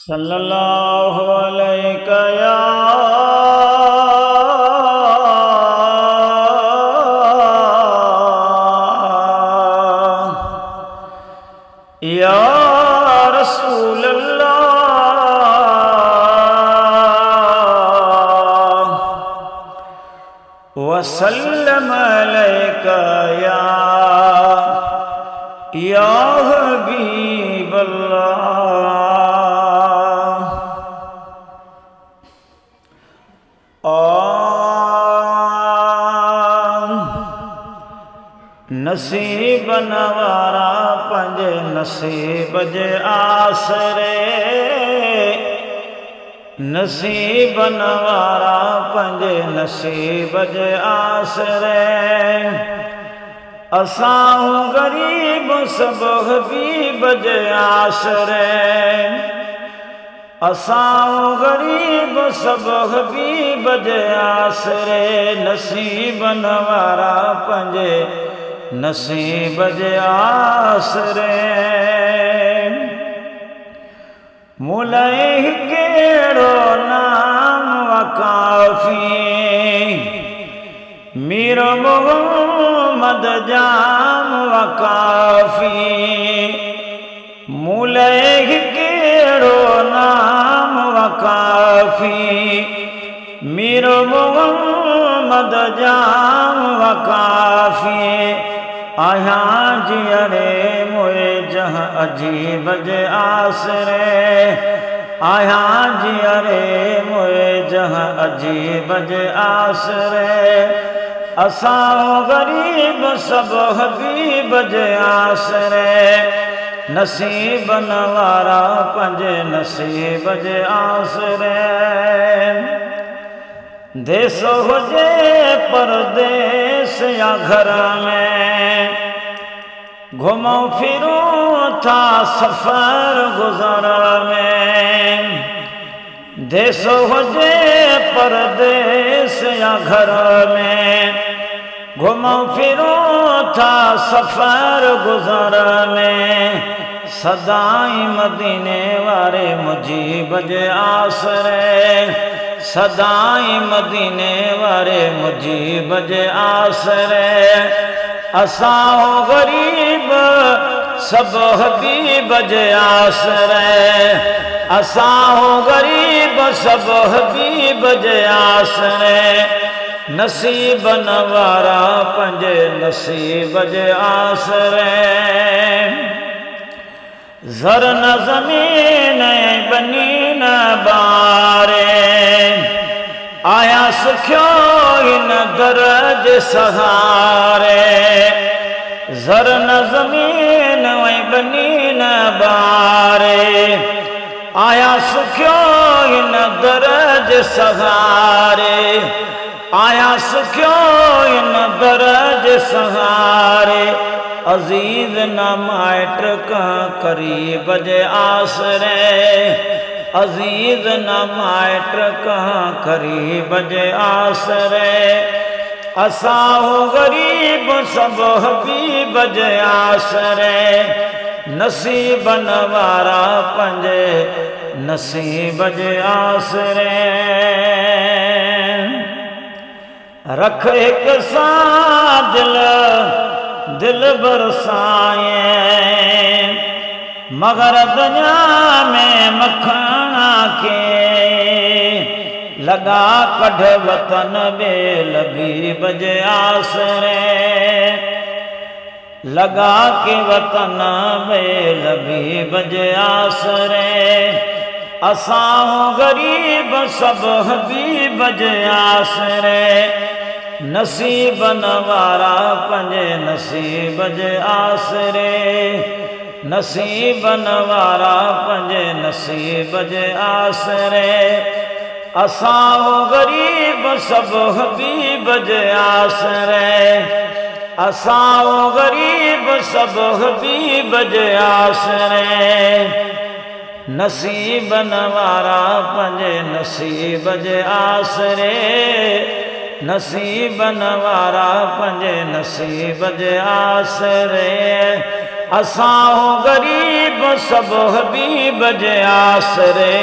सल्लल्लाहु अलैका या रसूल अल्लाह वसल्लम अलैका या हबीब अल्लाह। नसीब नवारा पंज नसीब जे आसरे, नसीब नवारा पंज नसीब जे आसरे। असां गरीब सब हबीब जे आसरे, असां गरीब सब हबीब जे आसरे। नसीब नवारा पंजे नसीब जे आसरे। मुलई केड़ो नाम वकाफी, मीर मोहम्मद जाम वकाफी। मुलई केड़ो नाम वकाफी, मीर मोहम्मद जाम वकाफी। आया जियरे मोए जहाँ अजीब जे आसरे, आया जियरे मोए जहाँ अजीब जे आसरे। असां गरीब सब हबीब जे आसरे, नसीब नवारा पंजे नसीब जे आसरे। देश हुजे परदेस या घर में, घुमो फिरो था सफर गुजर में। देश हुजे परदेस या घर में, घुमो फिरो था सफर गुजर में। सदाई मदीने वारे मुजीब जे आसरे, सदाई मदीने वारे मुजीब जे आसरे। असां गरीब सब हबीब जे आसरे, असां गरीब सब हबीब जे आसरे। नसीब नवारा पंजे नसीब जे आसरे। ज़र न ज़मीन बनी न बारे, आया सुख्यो इन दरज सहारे। ज़र न ज़मीन बनी न बारे, आया सुख्यो इन दरज सहारे। आया सुख्यो इन दरज सहारे। अजीज न माइट का करीब जे आसरे, अजीज न माइट का करीब जे आसरे। असां गरीब सब हबीब जे आसरे, नसीब नवारा पंजे नसीब जे आसरे। रख एक सा दिल दिल बरसाए, मगर दुनिया में मखना के। लगा कढ़ वतन बेल हबीब जे आसरे, लगा के वतन बेल हबीब जे आसरे। असां गरीब सब हबीब जे आसरे, नसीब नवारा पंजे नसीब जे आसरे। नसीब नवारा पंजे नसीब जे आसरे। असां गरीब सब हबीब जे आसरे, असां गरीब सब हबीब जे आसरे। नसीब नवारा पंजे नसीब जे आसरे, नसीब नवारा पंजे नसीब जे आसरे। असां हो गरीब सब हबीब जे आसरे